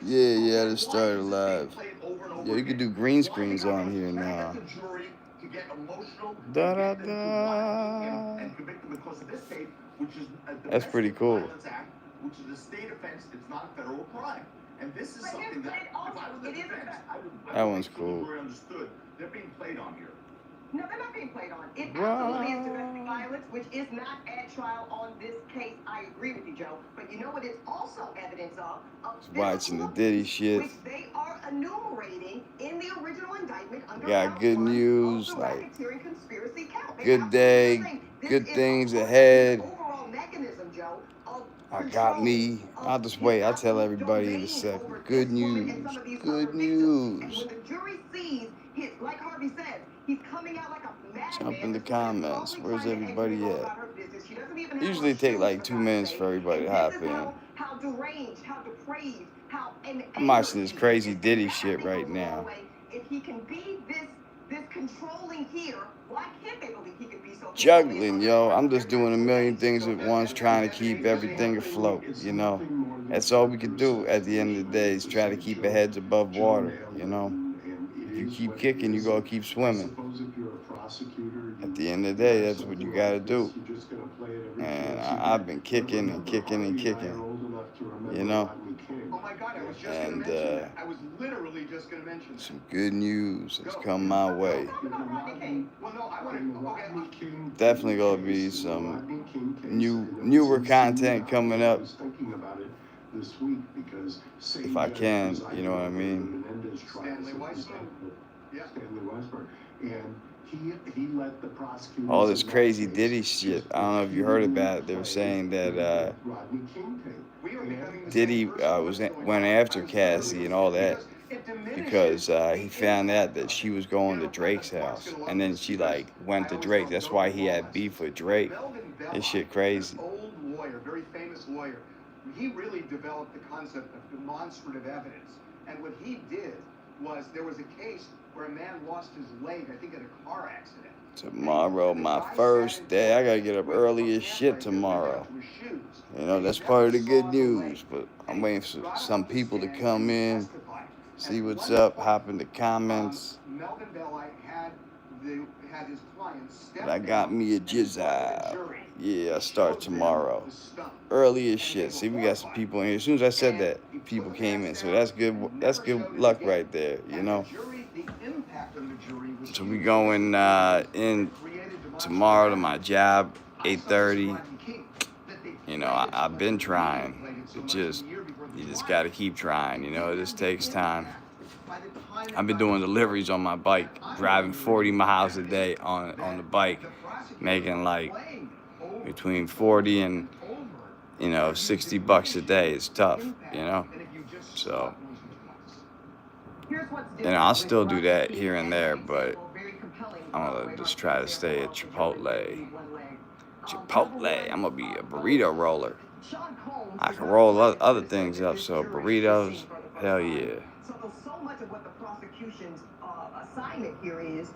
Yeah, let's start it live. Yeah, you can do green screens on here now. Da da da. That's pretty cool. Which is a state offense. It's not a federal crime. And this is something that, if I was the defense, That one's cool. understood. They're being played on here. No, they're not being played on. It absolutely is domestic violence, which is not at trial on this case. I agree with you, Joe. But you know what it's also evidence of? Watching the Diddy shit. Which they are enumerating in the original indictment under got good news, like conspiracy count. good day, good things ahead. Overall mechanism, Joe, I got me. I'll just wait. I'll tell everybody in a second. Good news. Good news. When the jury sees his, like Harvey said, he's coming out like a madman. Jump in the comments. Where's everybody at? Usually take like 2 minutes for everybody to hop in. How deranged, how depraved, how I'm watching this crazy Diddy shit right now. If he can be this controlling here, why can't they believe he can be so juggling, yo? I'm just doing a million things at once, trying to keep everything afloat, you know? That's all we can do at the end of the day, is try to keep our heads above water, you know? If you keep kicking, you gonna keep swimming. At the end of the day, that's what you gotta do. And I've been kicking and kicking and kicking, you know? And some good news has come my way. Definitely gonna be some newer content coming up. If I can, you know what I mean? All this crazy Diddy shit. I don't know if you heard about it. They were saying that Diddy went after Cassie and all that because he found out that she was going to Drake's house, and then she like went to Drake. That's why he had beef with Drake. This shit crazy. Old lawyer, very famous lawyer. He really developed the concept of demonstrative evidence, and what he did was there was a case where a man lost his leg, I think, in a car accident. Tomorrow, my first day. I gotta get up early as shit tomorrow. You know, that's part of the good news. But I'm waiting for some people to come in, see what's up, hop in the comments. Melvin Belli had his clients. I got me a jizz. Yeah, I start tomorrow. Early as shit. See, we got some people in here. As soon as I said that, people came in. So that's good. That's good luck right there, you know. So we going in tomorrow to my job, 8:30. You know, I've been trying. You just got to keep trying. You know, this takes time. I've been doing deliveries on my bike, driving 40 miles a day on the bike, making like between 40 and, you know, $60 a day. It's tough, you know. So, you know, I'll still do that here and there, but I'm gonna just try to stay at Chipotle. I'm gonna be a burrito roller. I can roll other things up, so burritos, hell yeah. So much of what the prosecution's assignment here is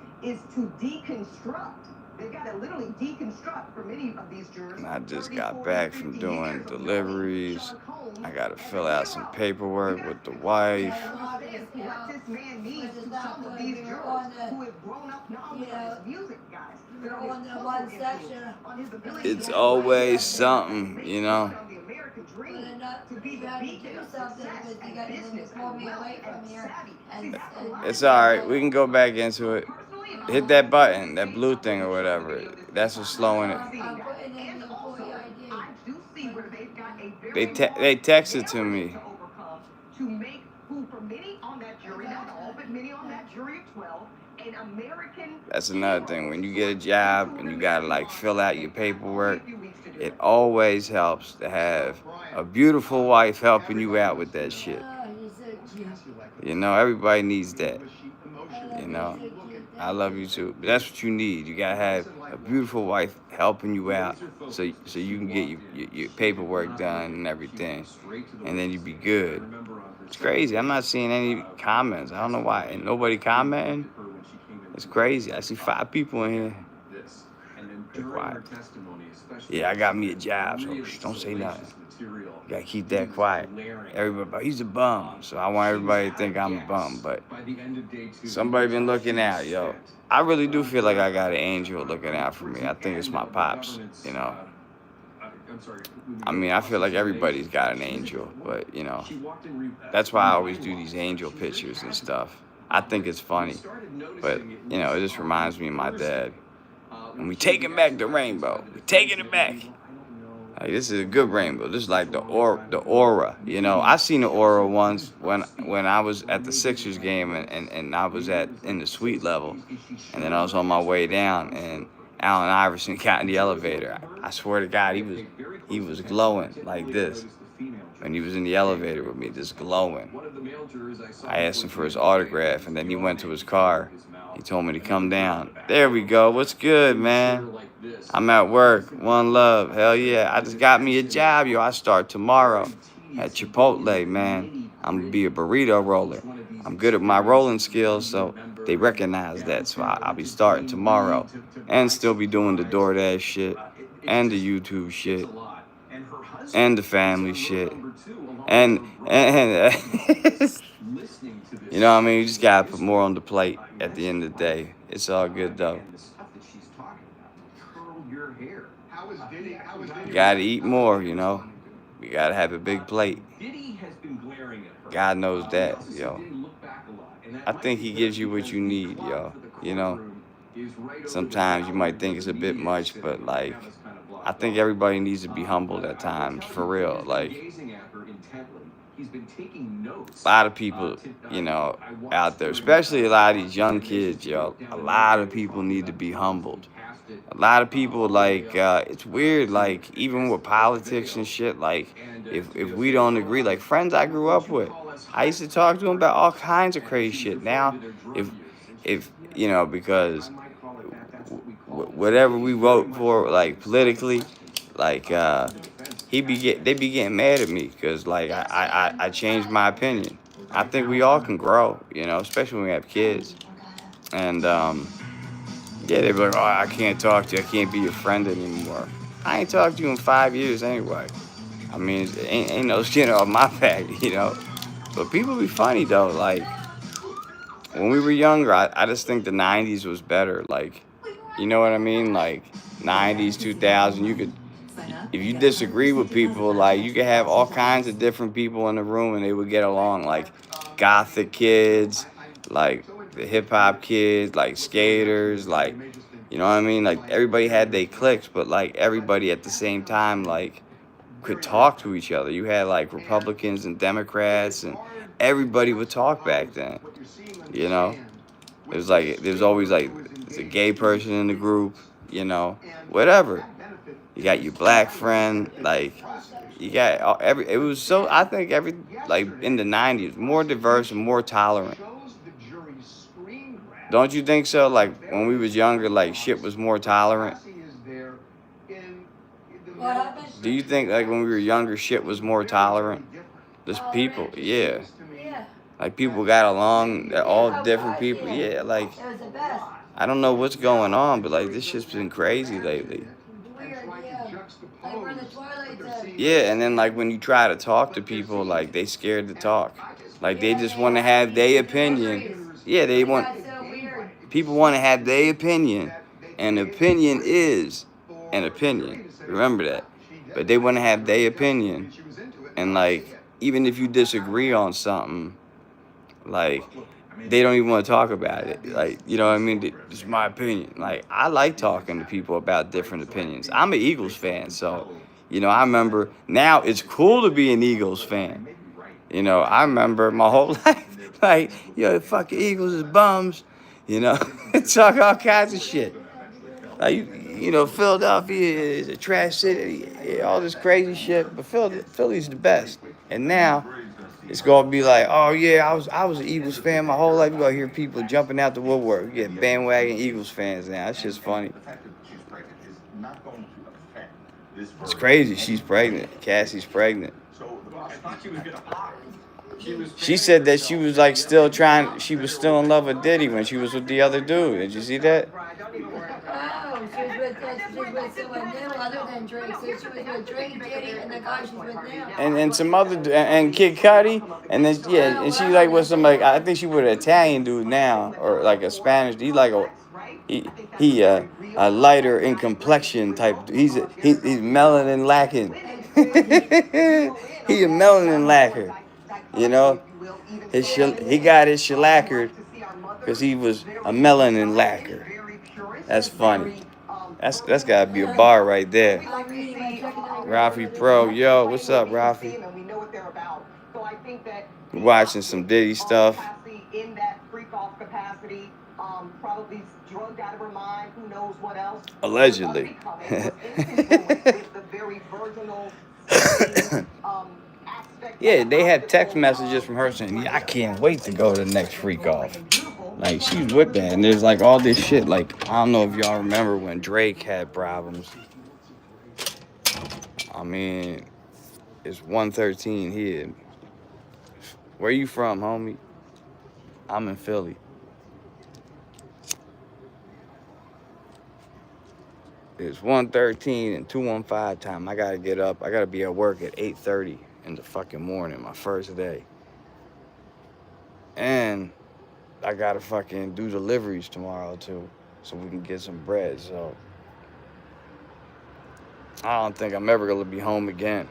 to deconstruct. They've got to literally deconstruct for many of these jurors. And I just got back from doing deliveries. I got to fill out some paperwork with the wife. What this man needs to some of these jurors who have grown up knowledge of music, guys. It's always something, you know. It's alright, we can go back into it. Hit that button, that blue thing or whatever. That's what's slowing it. They texted to me. That's another thing. When you get a job and you gotta like fill out your paperwork, it always helps to have a beautiful wife helping you out with that shit. You know, everybody needs that. You know, I love you too. But that's what you need. You gotta have a beautiful wife helping you out, so you can get your paperwork done and everything, and then you be good. It's crazy. I'm not seeing any comments. I don't know why. Ain't nobody commenting. It's crazy. I see 5 people in here. Be quiet. Yeah, I got me a job, so don't say nothing. You gotta keep that quiet. Everybody, he's a bum. So I want everybody to think I'm a bum. But somebody been looking out, yo. I really do feel like I got an angel looking out for me. I think it's my pops, you know. I mean, I feel like everybody's got an angel, but, you know, that's why I always do these angel pictures and stuff. I think it's funny, but, you know, it just reminds me of my dad. And we taking back the rainbow. We taking it back. Like, this is a good rainbow. This is like the aura, you know. I seen the aura once when I was at the Sixers game and I was in the suite level, and then I was on my way down and Allen Iverson got in the elevator. I swear to God, he was glowing like this when he was in the elevator with me, just glowing. I asked him for his autograph, and then he went to his car. He told me to come down. There we go. What's good, man? I'm at work. One love. Hell yeah. I just got me a job, yo. I start tomorrow at Chipotle, man. I'm going to be a burrito roller. I'm good at my rolling skills, so they recognize that. So I'll be starting tomorrow and still be doing the DoorDash shit and the YouTube shit and the family shit. And you know what I mean? You just got to put more on the plate at the end of the day. It's all good, though. You got to eat more, you know? We got to have a big plate. God knows that, yo. I think he gives you what you need, yo. You know? Sometimes you might think it's a bit much, but, like, I think everybody needs to be humbled at times, for real. Like, a lot of people, you know, out there, especially a lot of these young kids, yo, a lot of people need to be humbled. A lot of people, like, it's weird, like, even with politics and shit, like, if we don't agree, like, friends I grew up with, I used to talk to them about all kinds of crazy shit. Now, if you know, because whatever we vote for, like, politically, like, they be getting mad at me because, like, I changed my opinion. I think we all can grow, you know, especially when we have kids. And, yeah, they be like, oh, I can't talk to you. I can't be your friend anymore. I ain't talked to you in 5 years anyway. I mean, ain't no skin off my back, you know. But people be funny, though. Like, when we were younger, I just think the 90s was better. Like, you know what I mean? Like, 90s, 2000, you could, if you disagree with people, like, you could have all kinds of different people in the room and they would get along. Like, gothic kids, like, the hip-hop kids, like, skaters, like, you know what I mean? Like, everybody had their cliques, but, like, everybody at the same time, like, could talk to each other. You had, like, Republicans and Democrats, and everybody would talk back then, you know? It was like, there was always, like, there's a gay person in the group, you know, whatever. You got your black friend, like, you got it was so, I think like, in the 90s, more diverse and more tolerant. Don't you think so? Like, when we was younger, like, shit was more tolerant. Do you think, like, when we were younger, shit was more tolerant? Just people, yeah. Like, people got along, they're all different people, yeah, like, I don't know what's going on, but, like, this shit's been crazy lately. Yeah, and then, like, when you try to talk to people, like, they scared to talk. Like, they just want to have their opinion. Yeah, people want to have their opinion, and opinion is an opinion. Remember that. But they want to have their opinion, and, like, even if you disagree on something, like, they don't even want to talk about it. Like, you know what I mean? It's my opinion. Like, I like talking to people about different opinions. I'm an Eagles fan, so, you know, I remember, now it's cool to be an Eagles fan. You know, I remember my whole life, like, yo, fucking Eagles is bums, you know, talk all kinds of shit. Like, you know, Philadelphia is a trash city, yeah, all this crazy shit, but Philly's the best. And now, it's gonna be like, oh yeah, I was an Eagles fan my whole life. You're gonna hear people jumping out the woodwork. You get bandwagon Eagles fans now. That's just funny. It's crazy. She's pregnant. Cassie's pregnant. She said that she was, like, she was still in love with Diddy when she was with the other dude. Did you see that? she was with someone new other than Drake. So she was with Drake, Diddy, and the guy she's with now. And some other and Kid Cudi, and then yeah, and she like with some like I think she with an Italian dude now or like a Spanish. He's like a lighter in complexion type. He's melanin lacking. He a melanin lacquer. You know, he got his shellacquered because he was a melanin lacquer. That's funny. That's gotta be a bar right there. Rafi Pro, yo, what's up, Rafi? Watching some Diddy stuff. In that freak off capacity, probably drugged out of her mind. Who knows what else? Allegedly. Yeah, they had text messages from her saying, "Yeah, I can't wait to go to the next freak off." Like she's with that, and there's like all this shit. Like I don't know if y'all remember when Drake had problems. I mean, it's 113 here. Where you from, homie? I'm in Philly. It's 113 and 215 time. I gotta get up. I gotta be at work at 8:30 in the fucking morning, my first day. And I gotta fucking do deliveries tomorrow too, so we can get some bread. So I don't think I'm ever gonna be home again.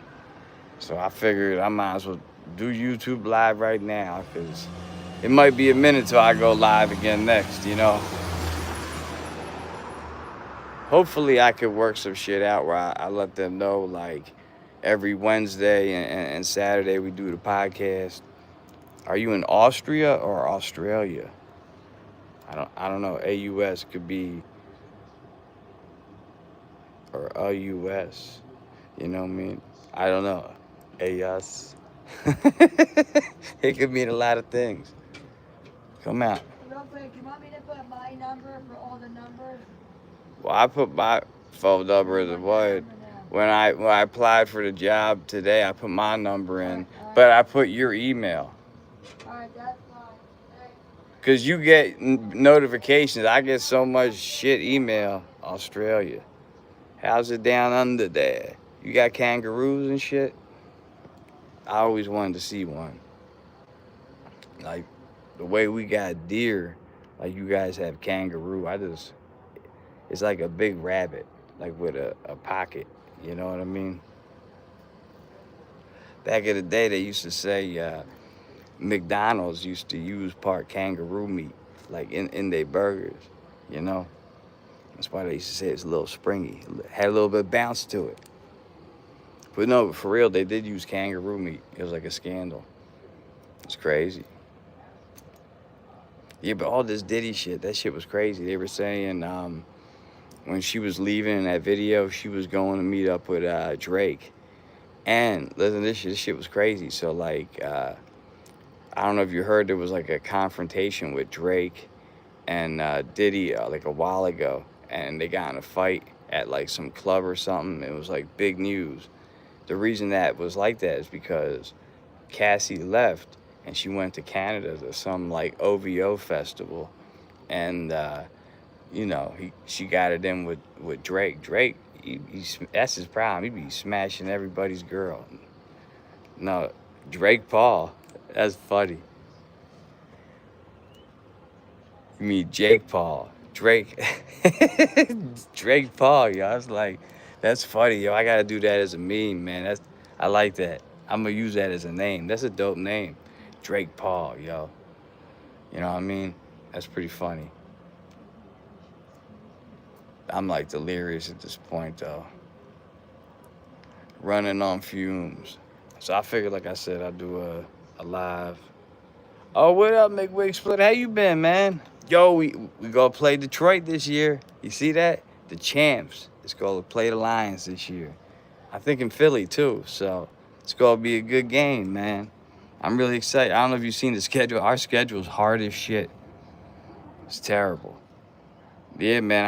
So I figured I might as well do YouTube live right now, because it might be a minute till I go live again next, you know. Hopefully I could work some shit out where I let them know like every Wednesday and Saturday we do the podcast. Are you in Austria or Australia? I don't know. AUS could be, or AUS. You know what I mean? I don't know. AUS. It could mean a lot of things. Come out. Real quick, you want me to put my number for all the numbers? Well, I put my phone number as what. When I applied for the job today, I put my number in, but I put your email. Alright, that's fine. Because you get notifications. I get so much shit email. Australia. How's it down under there? You got kangaroos and shit? I always wanted to see one. Like, the way we got deer, like you guys have kangaroo. It's like a big rabbit, like with a pocket. You know what I mean? Back in the day, they used to say McDonald's used to use part kangaroo meat, like in their burgers, you know? That's why they used to say it's a little springy. Had a little bit of bounce to it. But no, for real, they did use kangaroo meat. It was like a scandal. It's crazy. Yeah, but all this Diddy shit, that shit was crazy. They were saying when she was leaving in that video, she was going to meet up with Drake. And listen, this shit was crazy. So like, I don't know if you heard, there was like a confrontation with Drake and Diddy like a while ago, and they got in a fight at like some club or something. It was like big news. The reason that was like that is because Cassie left and she went to Canada to some like OVO festival, and you know, she got it in with Drake. Drake, that's his problem. He be smashing everybody's girl. No, Drake Paul. That's funny. You mean Jake Paul? Drake. Drake Paul, yo. I was like, that's funny, yo. I gotta do that as a meme, man. I like that. I'm gonna use that as a name. That's a dope name. Drake Paul, yo. You know what I mean? That's pretty funny. I'm like delirious at this point, though. Running on fumes. So I figured, like I said, I'd do a live. Oh, what up, McWig Split? How you been, man? Yo, we gonna play Detroit this year. You see that? The champs. It's gonna play the Lions this year. I think in Philly, too. So it's gonna be a good game, man. I'm really excited. I don't know if you've seen the schedule. Our schedule is hard as shit. It's terrible. Yeah, man,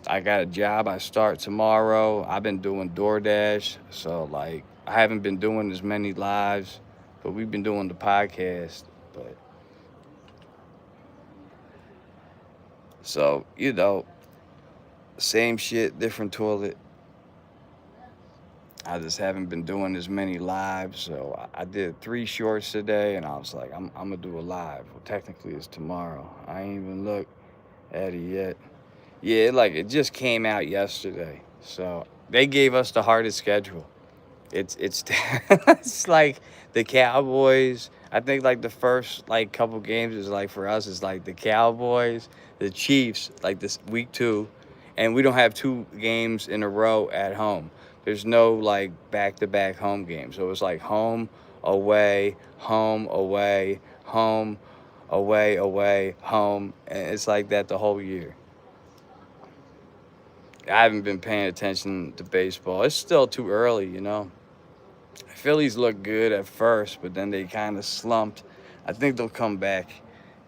I got a job. I start tomorrow. I've been doing DoorDash. So, like, I haven't been doing as many lives, but we've been doing the podcast. But so, you know, Same shit, different toilet. I just haven't been doing as many lives, so I did 3 shorts today, and I was like, I'm gonna do a live. Well, technically it's tomorrow. I ain't even looked at it yet. Yeah, it just came out yesterday, so they gave us the hardest schedule. It's it's like the Cowboys. I think like the first like couple games is like for us is like the Cowboys, the Chiefs, like this week 2, and we don't have 2 games in a row at home. There's no like back-to-back home games. So it's like home, away, home, away, home, away, away, home, and it's like that the whole year. I haven't been paying attention to baseball. It's still too early, you know. Phillies looked good at first, but then they kind of slumped. I think they'll come back.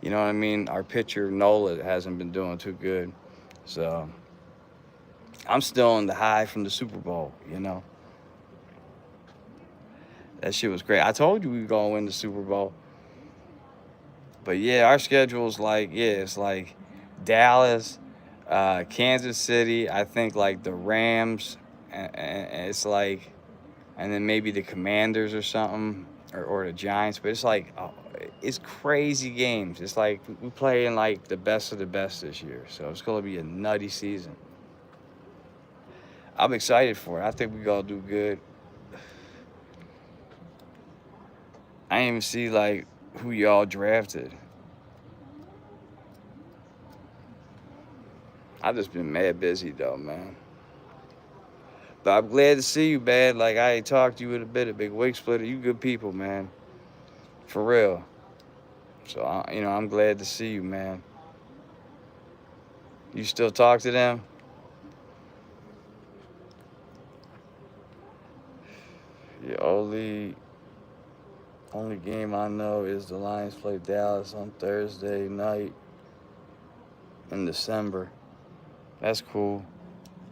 You know what I mean? Our pitcher, Nola, hasn't been doing too good. So I'm still on the high from the Super Bowl, you know. That shit was great. I told you we were going to win the Super Bowl. But yeah, our schedule's like, it's like Dallas, Kansas City, I think like the Rams, and it's like, and then maybe the Commanders or something, or the Giants. But it's like, it's crazy games. It's like we play in like the best of the best this year. So it's going to be a nutty season. I'm excited for it. I think we're going to do good. I didn't even see like who y'all drafted. I've just been mad busy though, man. But I'm glad to see you, man. Like I ain't talked to you in a bit, a big wig splitter. You good people, man. For real. So I'm glad to see you, man. You still talk to them? The only game I know is the Lions play Dallas on Thursday night in December. That's cool.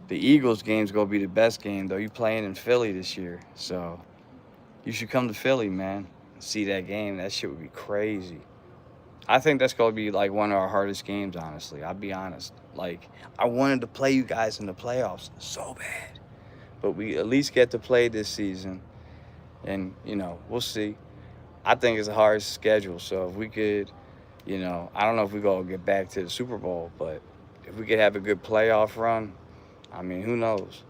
The Eagles game's gonna be the best game though. You playing in Philly this year, so you should come to Philly, man. See that game. That shit would be crazy. I think that's gonna be like one of our hardest games, honestly. I'll be honest. Like I wanted to play you guys in the playoffs so bad, but we at least get to play this season, and we'll see. I think it's a hard schedule, so if we could, I don't know if we're gonna get back to the Super Bowl, but if we could have a good playoff run, I mean, who knows?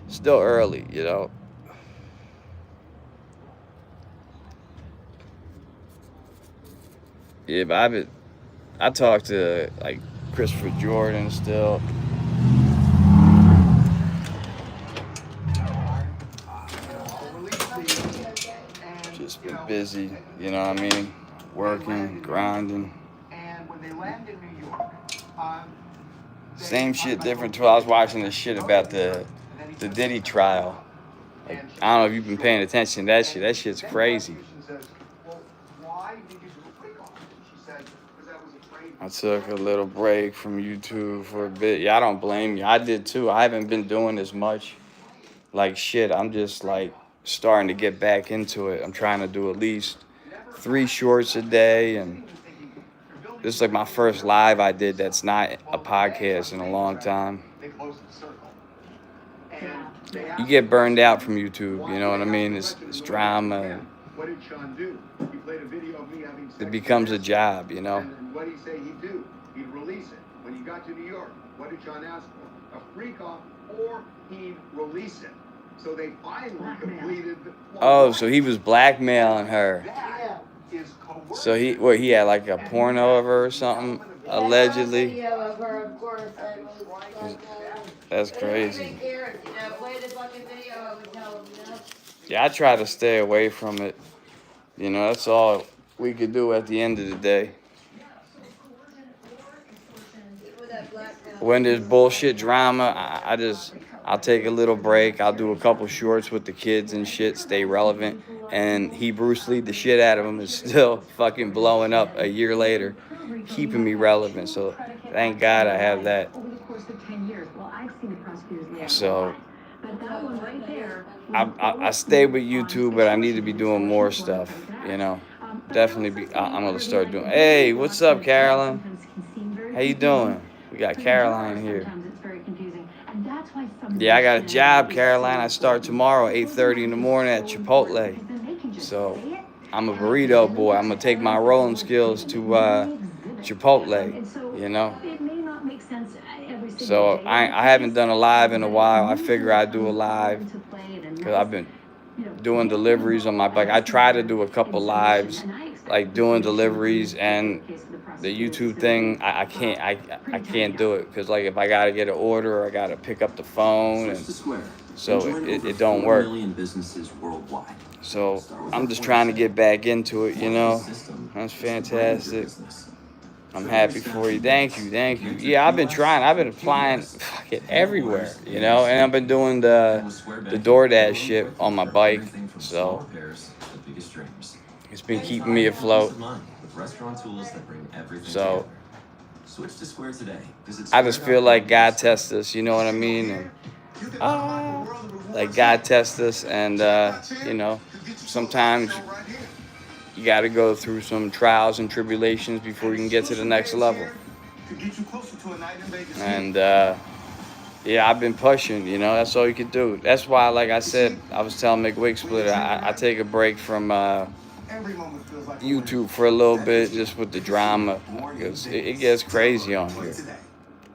Still early, Yeah, but I talked to like Christopher Jordan still. Just been busy, you know what I mean? Working, grinding. And when they land in New York, same shit, different too. I was watching this shit about the Diddy trial. Like, I don't know if you've been paying attention to that shit. That shit's crazy. I took a little break from YouTube for a bit. Yeah, I don't blame you. I did too. I haven't been doing as much. Like shit, I'm just like starting to get back into it. I'm trying to do at least 3 shorts a day, and this is like my first live I did that's not a podcast in a long time. You get burned out from YouTube, you know what I mean? It's drama. What did Sean do? He played a video of me having sex. It becomes a job, And what did he say he'd do? He'd release it. When he got to New York, what did Sean ask for? A freak off, or he'd release it. So they finally completed the Oh, so he was blackmailing her. That is coercion. So he had like a porno of her or something, allegedly. Video of her, of course, and was That's But crazy. even here, play the fucking video of it, tell them, Yeah, I try to stay away from it. That's all we could do at the end of the day. With that blackmail. When there's bullshit drama, I'll take a little break. I'll do a couple shorts with the kids and shit, stay relevant. And he Bruce Lee the shit out of him is still fucking blowing up a year later, keeping me relevant. So thank God I have that. So I stay with YouTube, but I need to be doing more stuff, Definitely I'm gonna start doing. Hey, what's up, Carolyn? How you doing? We got Caroline here. Sometimes it's very confusing. And that's why some Yeah, I got a job, Caroline. I start tomorrow, 8:30 in the morning at Chipotle. So I'm a burrito boy. I'm gonna take my rolling skills to Chipotle, you know. It may not make sense every single So day. I haven't done a live in a while. I figure I'd do a live because I've been doing deliveries on my bike. I try to do a couple lives, like doing deliveries, and the YouTube thing, I can't do it because like if I gotta get an order or I gotta pick up the phone, and so it don't work. So I'm just trying to get back into it, you know. That's fantastic. I'm happy for you. Thank you. Yeah, I've been trying. I've been applying fucking everywhere, you know, and I've been doing the DoorDash shit on my bike. So it's been keeping me afloat. So I just feel like God tests us, you know what I mean? And, like God tests us, and you know, sometimes you got to go through some trials and tribulations before you can get to the next level. And yeah, I've been pushing, you know, that's all you can do. That's why, like I said, I was telling McWig Splitter, I take a break from YouTube for a little bit just with the drama, because it gets crazy on here.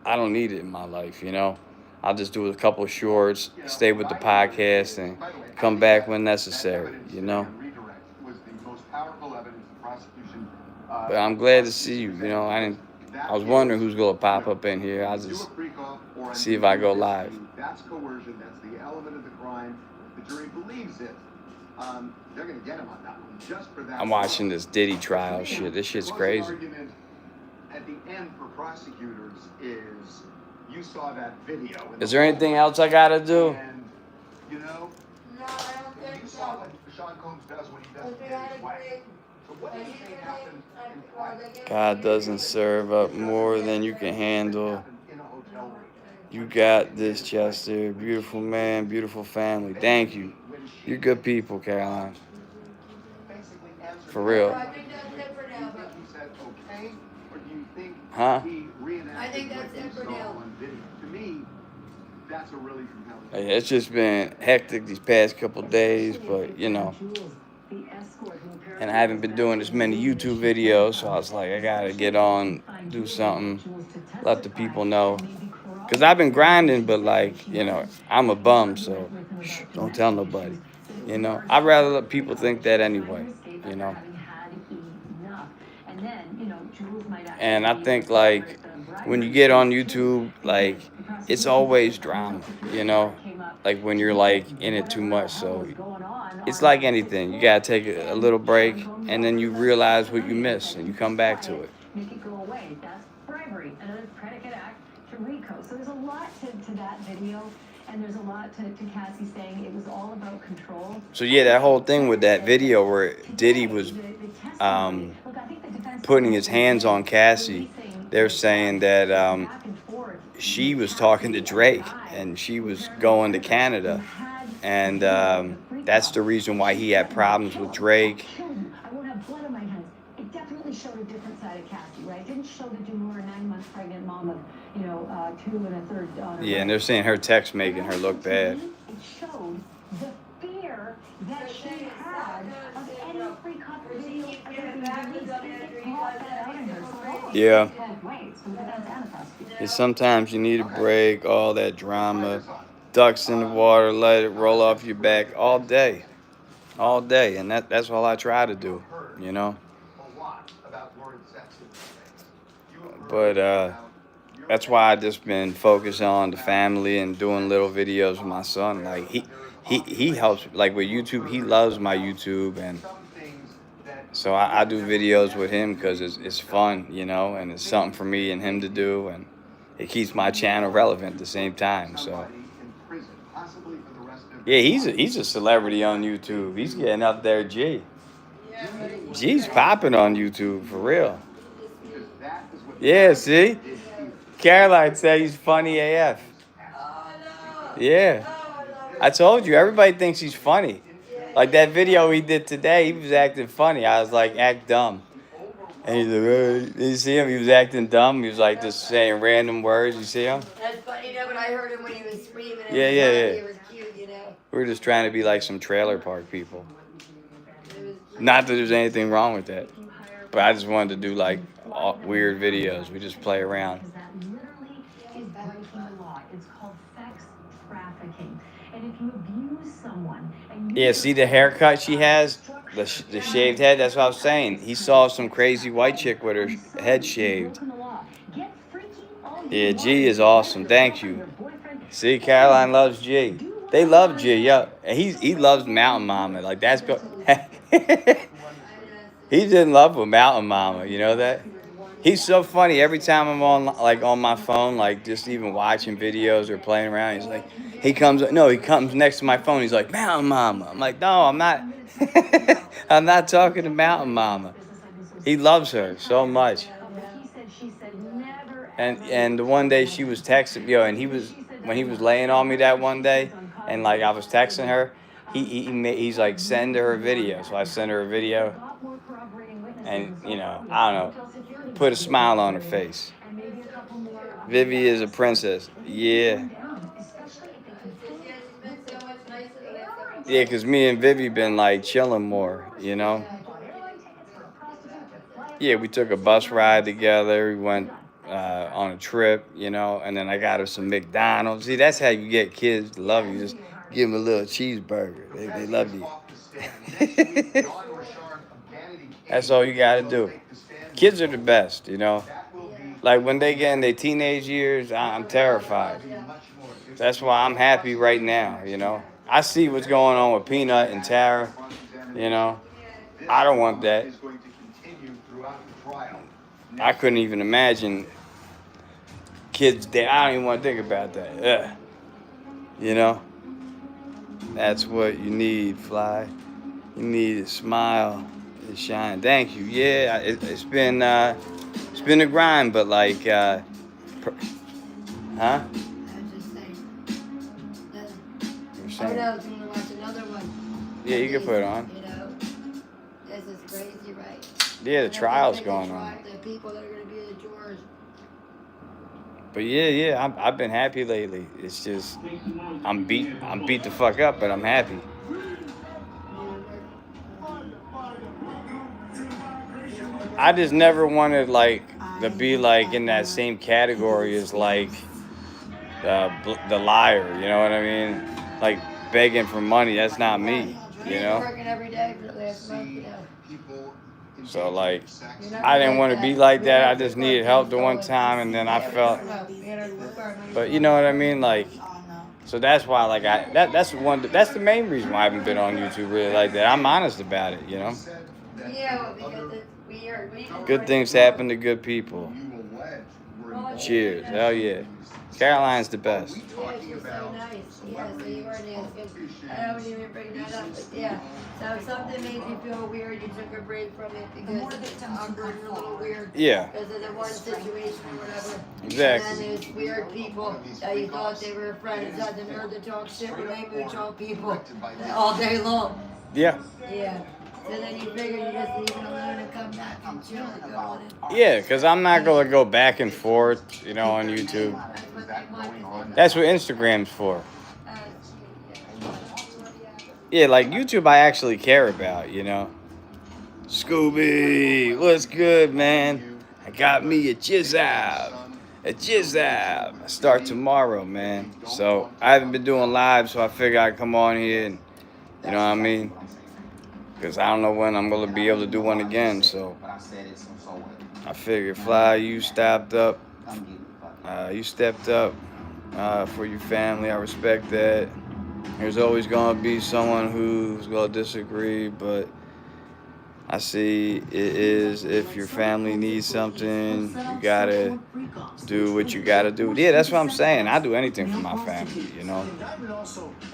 I don't need it in my life, you know. I'll just do a couple of shorts, stay with the podcast, and come back when necessary, you know. But I'm glad to see you, you know. I was wondering who's going to pop up in here. I'll just see if I go live. That's coercion. That's the element of the crime. The jury believes it. They're going to get him on that one just for that. I'm watching this Diddy trial shit. This shit's crazy. Argument at the end for prosecutors is you saw that video. Is there anything else I got to do? And, you know, No, I don't think you so. saw what Sean Combs does when he does But they it had his a way. great. So what do you think happened in private? God doesn't serve up more than you can handle. In a hotel room? You got this, Chester. Beautiful man, beautiful family. Thank you. You're good people, Caroline. Basically answered For real. I think that's it for now, but he said okay, or do you think Huh? he reenacted I think that's what you it for saw now. on video? To me, that's a really compelling. Yeah, it's just been hectic these past couple days, but you know. And I haven't been doing as many YouTube videos, so I was like, I gotta get on, do something, let the people know. Because I've been grinding, but like, you know, I'm a bum, so don't tell nobody. You know, I'd rather let people think that anyway, you know. And I think like when you get on YouTube, like it's always drama, you know, like when you're like in it too much. So it's like anything, you gotta take a little break, and then you realize what you missed, and you come back to it. Make it go away. That's bribery, another predicate act to RICO. So there's a lot to that video, and there's a lot to Cassie saying it was all about control. So yeah, that whole thing with that video where Diddy was putting his hands on Cassie, they're saying that she was talking to Drake, and she was going to Canada, and that's the reason why he had problems with Drake. I won't have blood on my hands. It definitely showed a different side of Cassie, right? It didn't show the demure 9 months pregnant mom of, 2 and a third daughter. Yeah, and they're saying her text making her look bad. It showed the fear that she had of any free copy video ever being released. It brought that out in her. So Yeah. wait, so that's manifest. And sometimes you need a break, all that drama, ducks in the water, let it roll off your back all day, and that's all I try to do, you know. A lot about Lauren Sexton. But that's why I just been focused on the family and doing little videos with my son. Like he helps, like with YouTube, he loves my YouTube, and so I do videos with him because it's fun, you know, and it's something for me and him to do, and it keeps my channel relevant at the same time. So yeah, he's a celebrity on YouTube. He's getting up there, G. G's popping on YouTube for real. Yeah, see, Caroline said he's funny AF. oh no. Yeah, I told you, everybody thinks he's funny. Like that video he did today, he was acting funny. I was like, act dumb. And he's like, you see him? He was acting dumb. He was like just saying random words. You see him? That's funny, but I heard him when he was screaming. And Yeah. It was cute, We were just trying to be like some trailer park people. It was cute. Not that there's anything wrong with that, but I just wanted to do like weird videos. We just play around. Because that literally is breaking the law. It's called sex trafficking. And if you abuse someone and you Yeah, see the haircut she has? The shaved head? That's what I was saying. He saw some crazy white chick with her head shaved. Yeah, G is awesome. Thank you. See, Caroline loves G. They love G, yeah. And he loves Mountain Mama. Like, that's good. He's in love with Mountain Mama. You know that? He's so funny. Every time I'm on my phone, like just even watching videos or playing around, he's like, he comes next to my phone. He's like, Mountain Mama. I'm like, no, I'm not. I'm not talking to Mountain Mama. He loves her so much. And the one day she was texting, and when he was laying on me that one day, and like I was texting her, he's like, send her a video. So I sent her a video, and I don't know, put a smile on her face. Vivi is a princess. Yeah. Yeah, because me and Vivi been like chilling more, Yeah, we took a bus ride together. We went on a trip, and then I got her some McDonald's. See, that's how you get kids to love you. Just give them a little cheeseburger. They love you. That's all you got to do. Kids are the best, Like when they get in their teenage years, I'm terrified. That's why I'm happy right now, I see what's going on with Peanut and Tara, I don't want that. I couldn't even imagine kids there. I don't even want to think about that. That's what you need, Fly. You need a smile and shine. Thank you. Yeah, it's been a grind, but like, huh? I was just saying. I was going to watch another one. Yeah, you can put it on. This is crazy, right? Yeah, the trial's going on. The people that are going to be the jurors. But yeah, I've been happy lately. It's just I'm beat the fuck up, but I'm happy. I just never wanted like to be like in that same category as like the liar. You know what I mean? Like begging for money. That's not me. Working every day for the last month, So like, I didn't want to be like that. I just needed help the one time, and then I felt. But you know what I mean? Like, so that's why like that's the main reason why I haven't been on YouTube really like that. I'm honest about it, Yeah, well, because it's weird. Good things happen to good people. Cheers. Hell yeah. Caroline's the best. Yeah, she's so nice. Yeah, so you weren't asking. I don't even bring that up, but yeah. So if something made you feel weird, you took a break from it because it's awkward and a little weird. Yeah. Because of the one situation or whatever. Exactly. And then there's weird people that you thought they were friends that the nerve to talk shit with they mooch on people all day long. Yeah. Yeah. So then you figure you just leave it alone and come back and chill and go on it. Yeah, because I'm not going to go back and forth, on YouTube. That's what Instagram's for. Yeah, like YouTube I actually care about, Scooby, what's good, man? I got me a jizzab. I start tomorrow, man. So I haven't been doing live, so I figured I'd come on here and, you know what I mean? Because I don't know when I'm going to be able to do one again, so I figured, Fly, you stepped up. For your family. I respect that. There's always going to be someone who's going to disagree, but I see it is if your family needs something, you got to do what you got to do. Yeah, that's what I'm saying. I do anything for my family,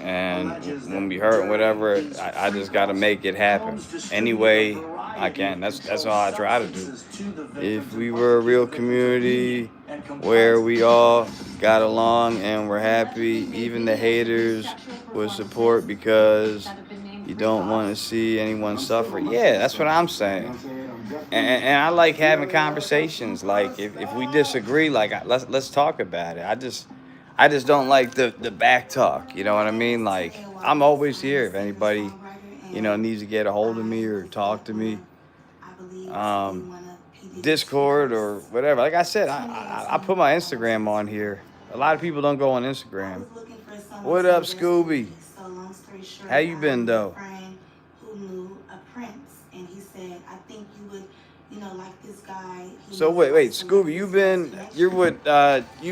And when we hurt and whatever, I just got to make it happen any way I can. That's all I try to do. If we were a real community where we all got along and we're happy, even the haters would support because you don't want to see anyone suffer. Yeah, that's what I'm saying. And I like having conversations. Like if we disagree, like let's talk about it. I just don't like the back talk. You know what I mean? Like I'm always here if anybody, you know, needs to get a hold of me or talk to me. Discord or whatever. Like I said, I put my Instagram on here. A lot of people don't go on Instagram. What up, Scooby? How you been though? So wait, Scooby, you've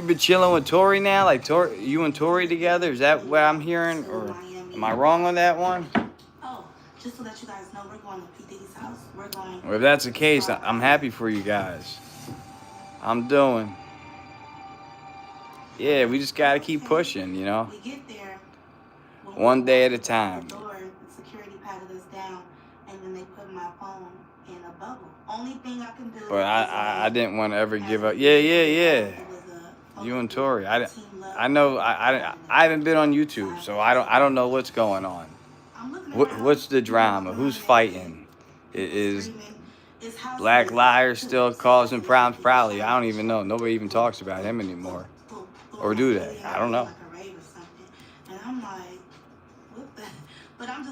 been chilling with Tori now? Like you and Tori together? Is that what I'm hearing, or am I wrong on that one? Oh, just to let you guys know, we're going to P. Diddy's house. We're going. Well, if that's the case, I'm happy for you guys. I'm doing. Yeah, we just gotta keep pushing, you know. We get there. One day at a time. The security patted us down, and then they put my phone in a bubble. Only thing I can do. But I didn't want to ever give up. Yeah. You and Tori. I know. I haven't been on YouTube, so I don't know what's going on. What's the drama? Who's fighting? Is Black Liar still causing problems? Probably. I don't even know. Nobody even talks about him anymore. Or do they? I don't know.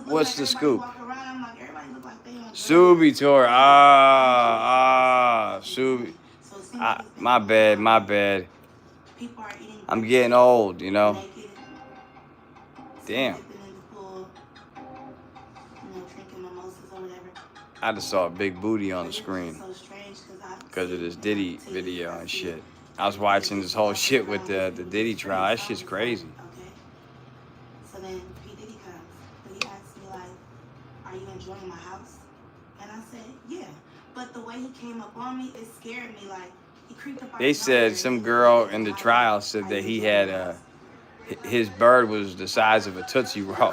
What's the scoop? Subi Tori. Subi. My bad. I'm getting old, you know. Damn. I just saw a big booty on the screen because of this Diddy video and shit. I was watching this whole shit with the Diddy trial. That shit's crazy. So then P. Diddy comes, but he asked me like, "Are you enjoying my house?" And I said, "Yeah." But the way he came up on me, it scared me. Like he creeped up. They said some girl in the trial said that he had his bird was the size of a Tootsie Roll.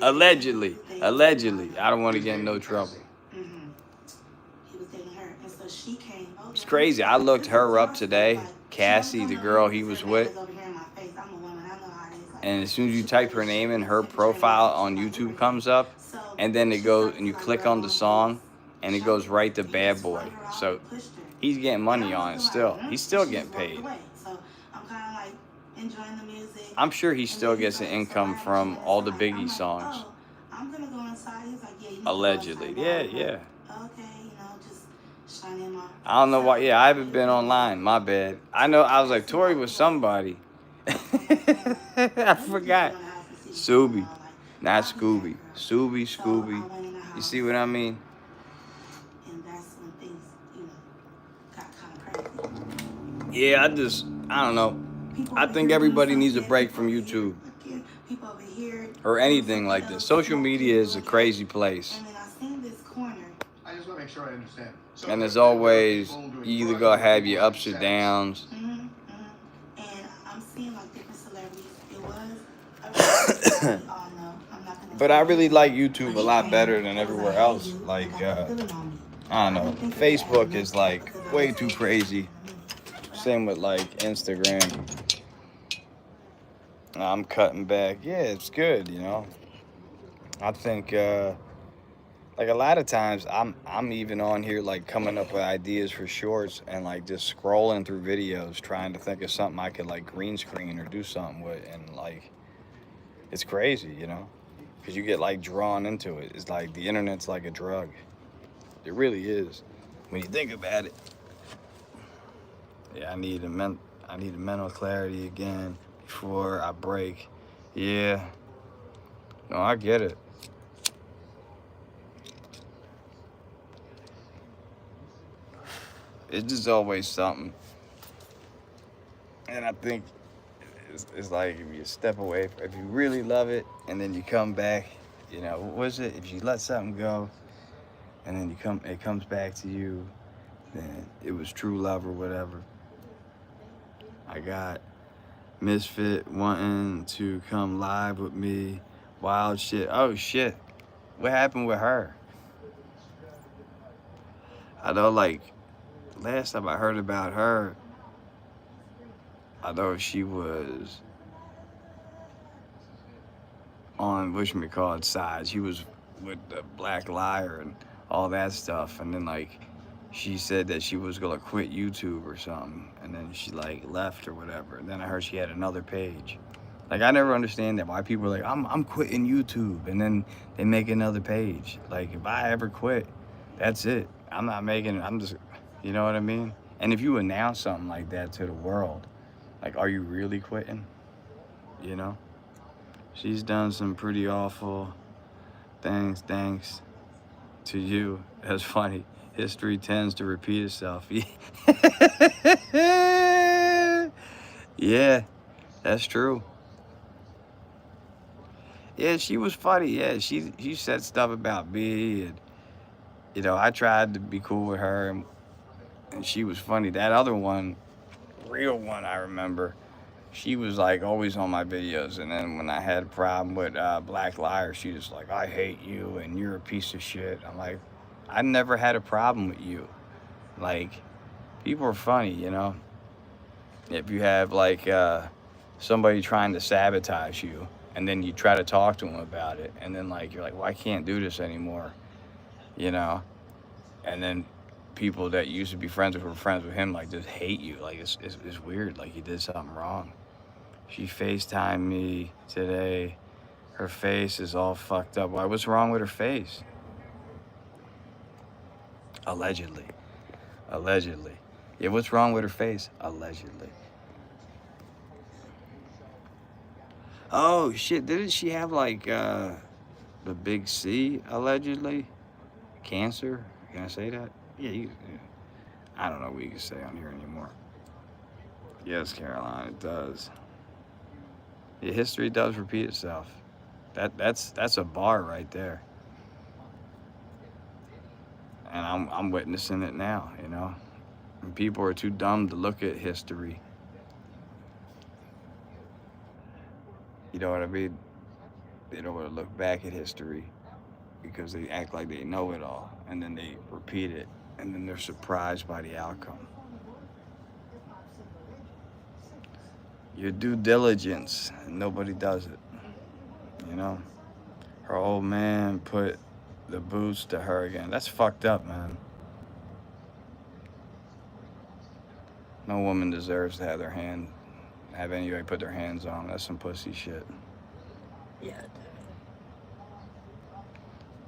Allegedly. I don't want to get in no trouble. He was dating her, and so she came over. It's crazy. I looked her up today. Cassie, the girl he was with. And as soon as you type her name in, her profile on YouTube comes up. And then it goes, and you click on the song, and it goes right to Bad Boy. So he's getting money on it still. He's still getting paid. I'm sure he still gets an income from all the Biggie songs. Allegedly. Yeah. I don't know why. Yeah, I haven't been online. My bad. I know. I was like, Tori was somebody. I forgot. Subi. Not Scooby. Scooby. You see what I mean? Yeah, I don't know. I think everybody needs a break from YouTube. Or anything like this. Social media is a crazy place. I just want to make sure I understand. So and as always, you either gonna have your ups or downs. And I'm seeing like different celebrities. It was. But I really like YouTube a lot better than everywhere else. Like, I don't know. Facebook is like way too crazy. Same with like Instagram. I'm cutting back. Yeah, it's good, you know. I think like a lot of times I'm even on here like coming up with ideas for shorts and like just scrolling through videos trying to think of something I could like green screen or do something with, and like it's crazy, you know, because you get like drawn into it. It's like the internet's like a drug. It really is when you think about it. Yeah, I need a mental clarity again before I break. Yeah. No, I get it. It's just always something. And I think it's like if you step away, if you really love it, and then you come back, you know, what was it? If you let something go, and then it comes back to you, then it was true love or whatever. I got Misfit wanting to come live with me. Wild shit. Oh shit. What happened with her? I know, like, last time I heard about her, I know she was on whatchamacallit side. She was with the Black Liar and all that stuff. And then like she said that she was gonna quit YouTube or something, and then she like left or whatever. And then I heard she had another page. Like I never understand that, why people are like, I'm quitting YouTube, and then they make another page. Like if I ever quit, that's it. I'm not making it. I'm just, you know what I mean? And if you announce something like that to the world, like, are you really quitting? You know? She's done some pretty awful things, thanks to you. That's funny. History tends to repeat itself. Yeah, that's true. Yeah, she was funny. Yeah, she said stuff about me, and you know, I tried to be cool with her, and she was funny. That other one, real one, I remember, she was like always on my videos, and then when I had a problem with Black Liar, she was like, I hate you and you're a piece of shit. I'm like, I never had a problem with you. Like, people are funny, you know? If you have like somebody trying to sabotage you, and then you try to talk to them about it, and then like you're like, well, I can't do this anymore, you know? And then people that used to be friends with, were friends with him, like just hate you. Like it's weird. Like you did something wrong. She FaceTimed me today. Her face is all fucked up. Why? What's wrong with her face? Allegedly. Yeah, what's wrong with her face? Allegedly. Oh shit! Didn't she have like the big C allegedly? Cancer? Can I say that? Yeah. I don't know what you can say on here anymore. Yes, Caroline, it does. Yeah, history does repeat itself. That's a bar right there. And I'm witnessing it now, you know. And people are too dumb to look at history. You know what I mean? They don't want to look back at history because they act like they know it all, and then they repeat it, and then they're surprised by the outcome. Your due diligence, and nobody does it, you know? Her old man put the boots to her again. That's fucked up, man. No woman deserves to have anybody put their hands on. That's some pussy shit. Yeah.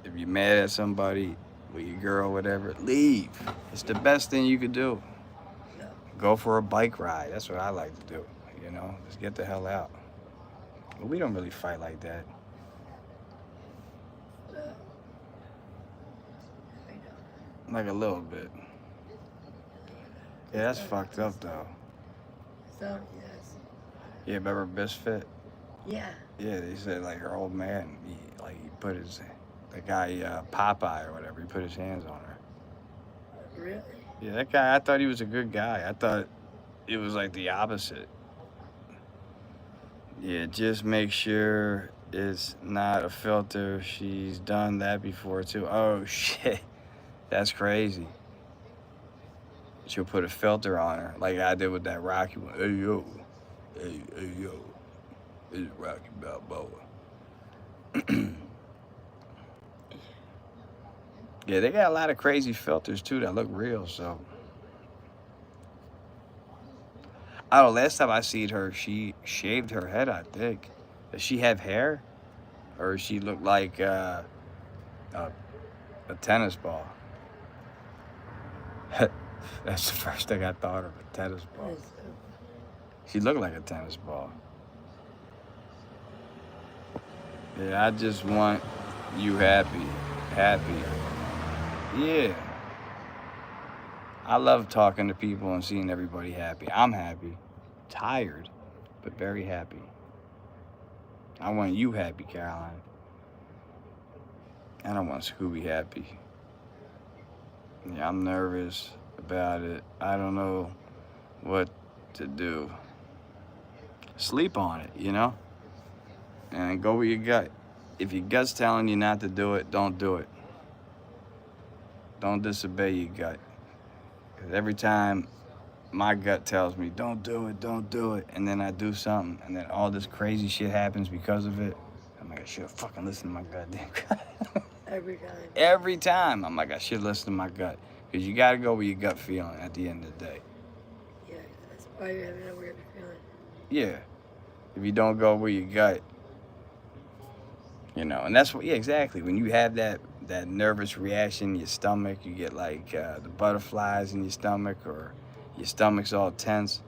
If you're mad at somebody, with your girl, whatever, leave. It's the best thing you could do. Yeah. Go for a bike ride. That's what I like to do, you know? Just get the hell out. But we don't really fight like that. Like a little bit. Yeah, that's fucked up, though. So, yes. Yeah, remember Misfit? Yeah. Yeah, they said, like, her old man, he put the guy, Popeye or whatever, he put his hands on her. Really? Yeah, that guy, I thought he was a good guy. I thought it was, like, the opposite. Yeah, just make sure it's not a filter. She's done that before, too. Oh, shit. That's crazy. She'll put a filter on her, like I did with that Rocky one. Hey, yo. Hey, yo. It's Rocky Balboa. Yeah, they got a lot of crazy filters, too, that look real, so. Oh, last time I seen her, she shaved her head, I think. Does she have hair? Or she look like a tennis ball? That's the first thing I thought of, a tennis ball. She looked like a tennis ball. Yeah, I just want you happy. Yeah. I love talking to people and seeing everybody happy. I'm happy. Tired, but very happy. I want you happy, Caroline. And I want Scooby happy. Yeah, I'm nervous about it. I don't know what to do. Sleep on it, you know? And go with your gut. If your gut's telling you not to do it, don't do it. Don't disobey your gut. Because every time my gut tells me, don't do it, and then I do something, and then all this crazy shit happens because of it, I'm like, I should have fucking listened to my goddamn gut. Every time. Every time. I'm like, I should listen to my gut. Because you got to go with your gut feeling at the end of the day. Yeah, that's why you're having a weird feeling. Yeah. If you don't go with your gut, you know, and that's what, yeah, exactly. When you have that nervous reaction in your stomach, you get like the butterflies in your stomach, or your stomach's all tense.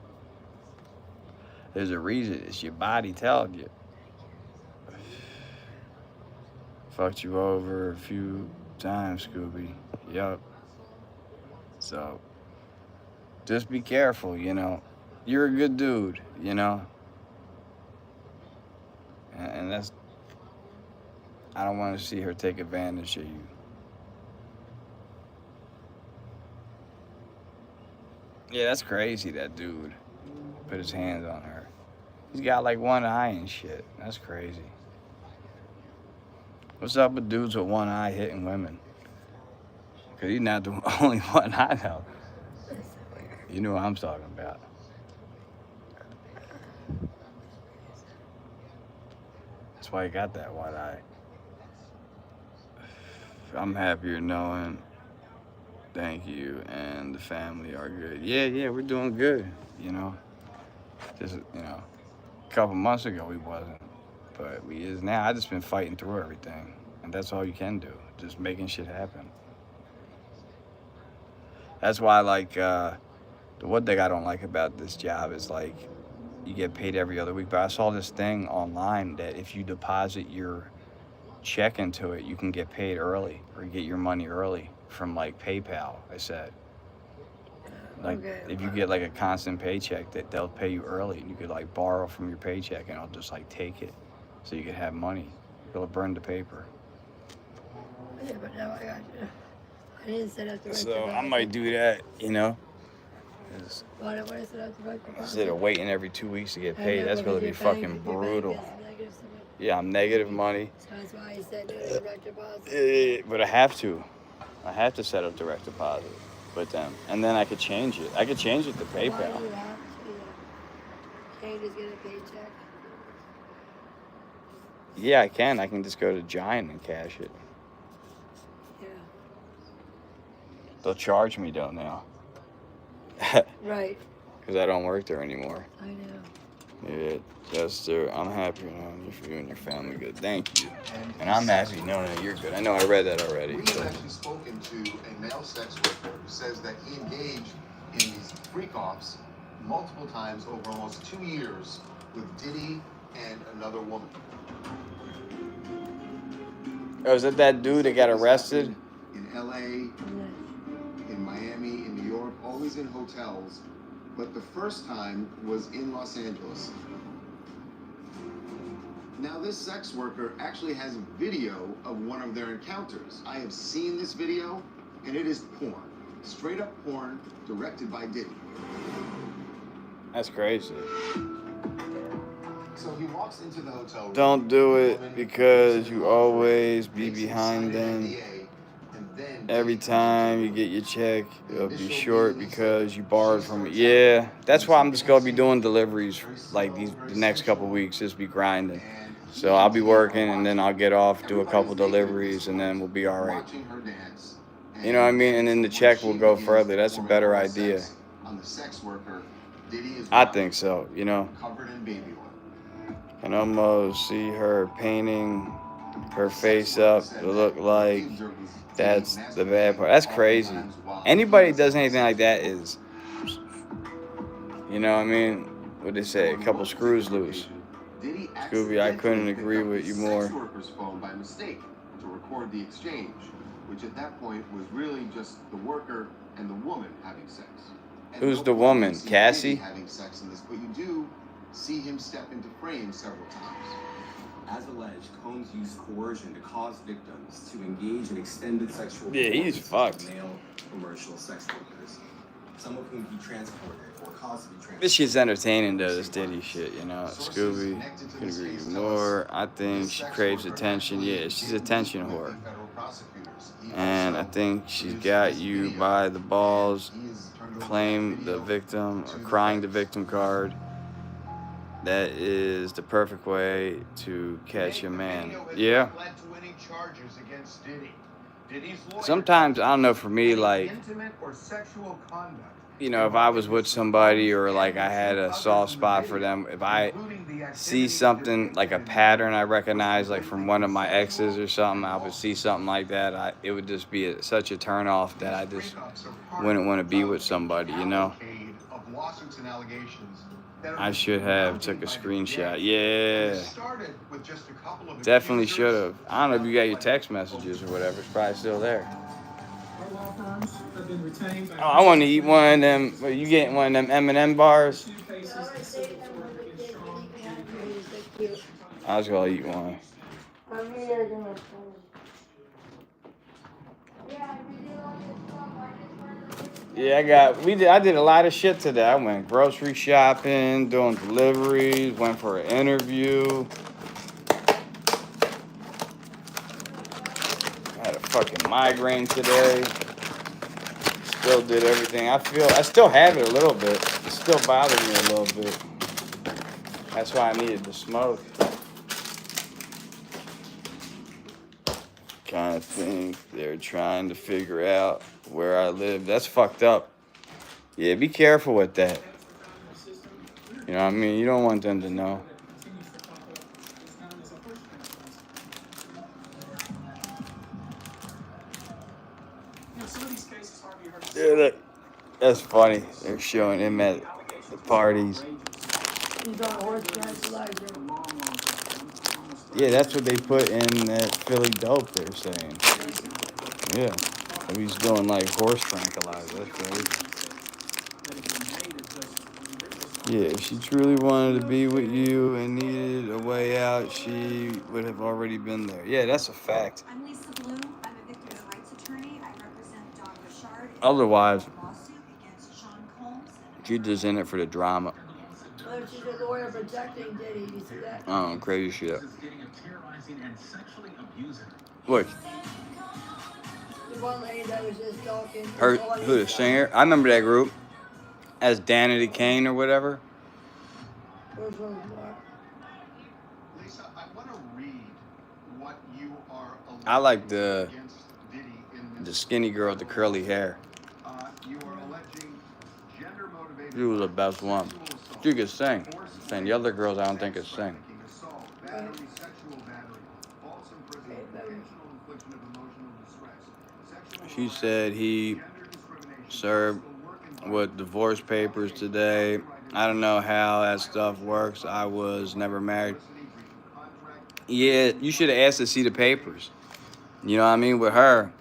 There's a reason. It's your body telling you. Fucked you over a few times, Scooby. Yup. So, just be careful, you know. You're a good dude, you know. And that's, I don't want to see her take advantage of you. Yeah, that's crazy, that dude put his hands on her. He's got like one eye and shit. That's crazy. What's up with dudes with one eye hitting women? Because he's not the only one I know. You know what I'm talking about. That's why he got that one eye. I'm happier knowing, thank you, and the family are good. Yeah, we're doing good, you know. Just, you know, a couple months ago we wasn't, but we is now. I just been fighting through everything, and that's all you can do, just making shit happen. That's why, like, the one thing I don't like about this job is, like, you get paid every other week. But I saw this thing online that if you deposit your check into it, you can get paid early, or get your money early from, like, PayPal, I said. Like, Okay. if you get, like, a constant paycheck, that they'll pay you early. You could, like, borrow from your paycheck, and I'll just, like, take it so you can have money. It'll burn the paper. Yeah, but now I got you. I didn't set up the right So I deposit. might do that, you know. Why did I set up the right deposit? Instead of waiting every 2 weeks to get I paid, know, that's because gonna be your bank- fucking your bank brutal. is negative, so Yeah, I'm negative money. that's why I said no to direct deposit. But I have to. I have to set up direct deposit with them, and then I could change it. I could change it to Why do you PayPal. have to? Can't you just get a paycheck? Yeah, I can. I can just go to Giant and cash it. Yeah. They'll charge me though now, Right. because I don't work there anymore. I know. Yeah, Chester, I'm happy knowing you and your family good. Thank you. And I'm happy knowing that you're good. I know I read that already. We have actually spoken to a male sex worker who says that he engaged in these freak-offs multiple times over almost 2 years with Diddy and another woman. Oh, is that dude that got arrested? In LA, in Miami, in New York, always in hotels. But the first time was in Los Angeles. Now, this sex worker actually has a video of one of their encounters. I have seen this video, and it is porn. Straight up porn, directed by Diddy. That's crazy. So he walks into the hotel room. Don't do it, because you always be behind them. Every time you get your check, it'll be short because you borrowed from it. Yeah, that's why I'm just gonna be doing deliveries like the next couple weeks. Just be grinding. So I'll be working, and then I'll get off, do a couple deliveries, and then we'll be all right. You know what I mean? And then the check will go further. That's a better idea. I think so. You know. Can almost see her painting her face up to look like that's the bad part. That's crazy. Anybody does anything like that is, you know what I mean? What they say, a couple screws loose. Scooby, I couldn't agree with you more. Worker's phone by mistake to record the exchange, which at that point was really just the worker and the woman having sex. And Who's no the one woman? can see Cassie? Diddy having sex in this, but you do see him step into frame several times. As alleged, Combs used coercion to cause victims to engage in extended sexual Yeah, he's performances fucked. with male commercial sex workers, some of whom he transported or caused to be transported. This shit's entertaining though, this Diddy shit, you know. Scooby, can agree with more. I think she craves attention. Yeah, she's a attention whore. And I think she's got you by the balls, claim the victim, or crying the victim card. That is the perfect way to catch a man. McDaniel has Yeah. not led to any charges against Diddy. Diddy's lawyer Sometimes, I don't know, for me, any like, intimate or sexual conduct you know, if I was with somebody or like I had a soft spot for them, if I see something like a pattern I recognize, like from one of my exes or something, I would see something like that. It would just be such a turn off that I just wouldn't want to be with somebody, you know. Of lawsuits and allegations that I should have took a screenshot. Yeah, started with just a couple of definitely accusers. should have. I don't know if you got your text messages or whatever. It's probably still there. Our law firms have been retained by. Oh, I want to eat one of them. Well, you getting one of them M&M bars? Two cases I in would civil say that court one would against get Sean Diddy behind Diddy. me is the cute. I was gonna eat one. I'm here to my phone. Yeah, I really want this stuff. I just wanted to. Yeah, I did a lot of shit today. I went grocery shopping, doing deliveries, went for an interview. I had a fucking migraine today. Still did everything. I still have it a little bit. It still bothers me a little bit. That's why I needed to smoke. Kind of think they're trying to figure out where I live. That's fucked up. Yeah, be careful with that. You know what I mean? You don't want them to know. Yeah, that's funny. They're showing him at the parties. He's on horse tranquilizer. Yeah, that's what they put in that Philly dope, they're saying. Yeah. So he's doing like horse tranquilizer. That's crazy. Yeah, if she truly wanted to be with you and needed a way out, she would have already been there. Yeah, that's a fact. I'm Lisa Bloom. I'm a victim's rights attorney. I represent Don Bouchard in Otherwise, a lawsuit against Sean Combs. she's just in it for the drama. Oh, she's a lawyer protecting Diddy. You see that? Oh, crazy shit. Look, The one lady that was just talking. her, who, the singer? I remember that group as Danity Kane or whatever. Which one's more? Lisa, I want to read what you are alleging I like the against Diddy in this. skinny girl with the curly hair. You are alleging gender-motivated She was the best one. sexual assault, She could sing. forced And the other girls I don't think could sing. trafficking, assault, battery, sexual battery, false imprisonment, intentional infliction of emotional distress, sexual She harassment, said he gender discrimination, served with divorce papers today. I don't know how that stuff works. I was never married. Yeah, you should have asked to see the papers. You know what I mean? With her,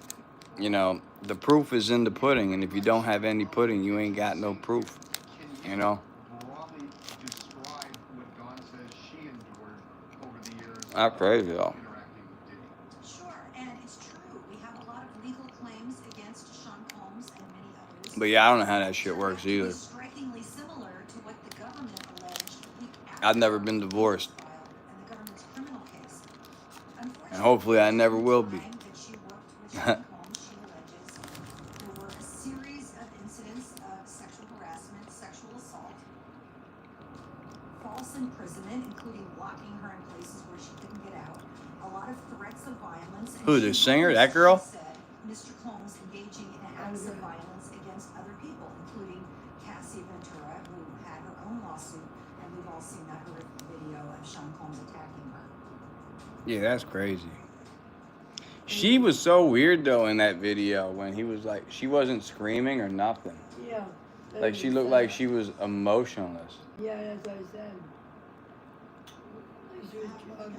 you know, the proof is in the pudding. And if you don't have any pudding, you ain't got no proof. You know? broadly describe what Dawn says she endured over the years Not crazy though. interacting with Diddy. Sure, and it's true. We have a lot of legal claims against Sean Combs and many others. But yeah, I don't know how that shit works It either. was strikingly similar to what the government alleged a week after I've never been divorced. the trial in the government's criminal case. And hopefully I never will be. Unfortunately, at the time that she worked with Sean Combs, she alleges there were a series of incidents of sexual harassment, sexual assault, false imprisonment, including locking her in places where she couldn't get out, a lot of threats of violence. and Who, the she singer? witnessed, That girl? she said, Mr. Combs engaging in acts of violence against other people, including Cassie Ventura, who had her own lawsuit, and we've all seen that horrific video of Sean Combs attacking her. Yeah, that's crazy. She was so weird though in that video when he was like, she wasn't screaming or nothing. Yeah. Like she looked like she was emotionless. Yeah, that's what I said. Like she was drugged.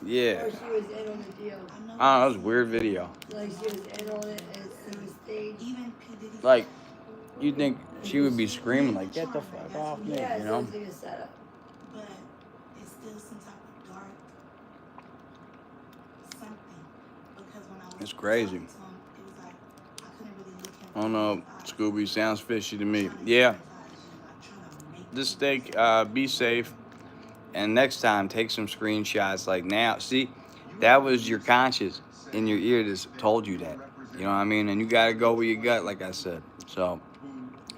Yeah. Or she was in on the deal. I don't know, it was a weird video. Like she was in on it and it was staged. Even P. Diddy. Like, you think she would be screaming like, get the fuck off me, Yeah, you so know? it's like a setup. But it's still some type of dark something. Because when I was It's crazy. talking to him, it was like I couldn't really look him I don't know, in the eyes. Scooby sounds fishy to me. Trying to Yeah, get his eyes, you know, trying to make this him steak, be safe. And next time, take some screenshots. Like now, see, that was your conscience in your ear that told you that. You know what I mean? And you got to go with your gut, like I said. So,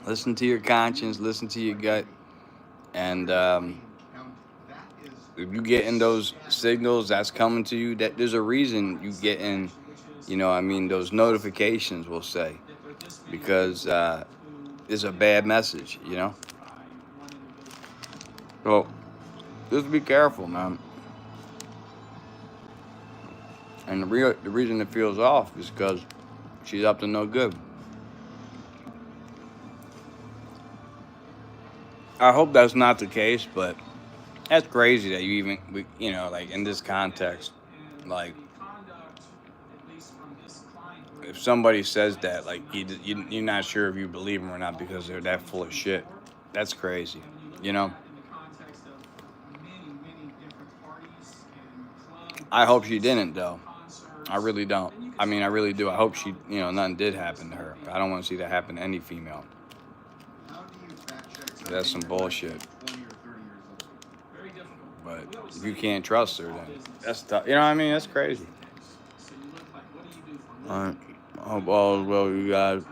listen to your conscience, listen to your gut. And if you getting those signals that's coming to you, that there's a reason you getting, you know, I mean, those notifications will say, because it's a bad message, you know. So just be careful, man. And the reason it feels off is because she's up to no good. I hope that's not the case, but that's crazy that you even, you know, like in this context, like if somebody says that, like you're not sure if you believe them or not because they're that full of shit. That's crazy, you know. I hope she didn't, though. I really don't. I mean, I really do. I hope she, you know, nothing did happen to her. I don't want to see that happen to any female. That's some bullshit. But if you can't trust her, then that's tough. You know what I mean? That's crazy. All right. I hope all is well with you guys.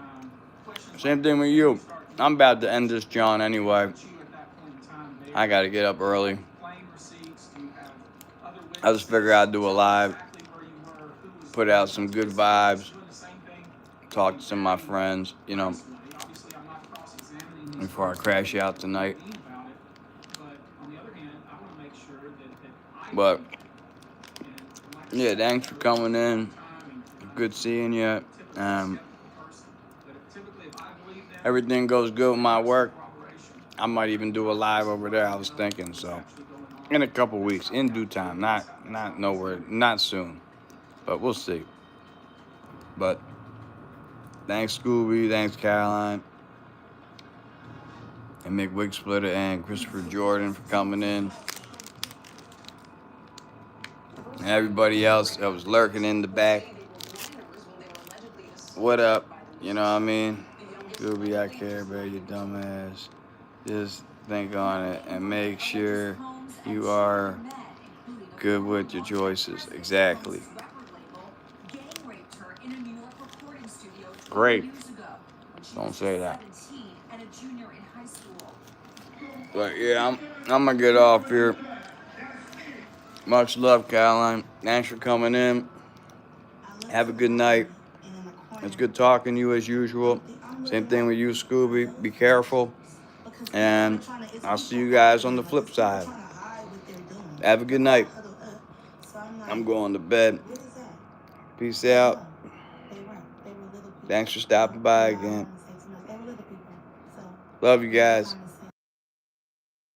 Same thing with you. I'm about to end this John anyway. I got to get up early. I just figured I'd do a live, put out some good vibes, talk to some of my friends, you know, before I crash out tonight. But, yeah, thanks for coming in. Good seeing you. Everything goes good with my work. I might even do a live over there, I was thinking, so. In a couple weeks, in due time, not nowhere, not soon, but we'll see. But thanks Scooby, thanks Caroline, and Mick Wig Splitter and Christopher Jordan for coming in, and everybody else that was lurking in the back. What up? You know what I mean? Scooby, I care about you dumbass. Just think on it and make sure you are good with your choices. Exactly. Great. Don't say that. But yeah, I'm gonna get off here. Much love, Caroline. Thanks for coming in. Have a good night. It's good talking to you as usual. Same thing with you, Scooby. Be careful. And I'll see you guys on the flip side. Have a good night. I'm going to bed. Peace out. Thanks for stopping by again. Love you guys.